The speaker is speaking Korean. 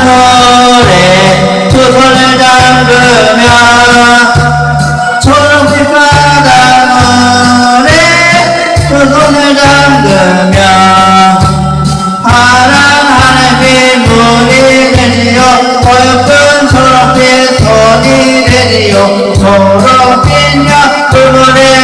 하늘에 두 손을 잡으며 초록빛 바다물에 두 손을 잠그며 파란 하늘빛 물이 되지요 어여쁜 초록빛 손이 되지요 초록빛 야 그물에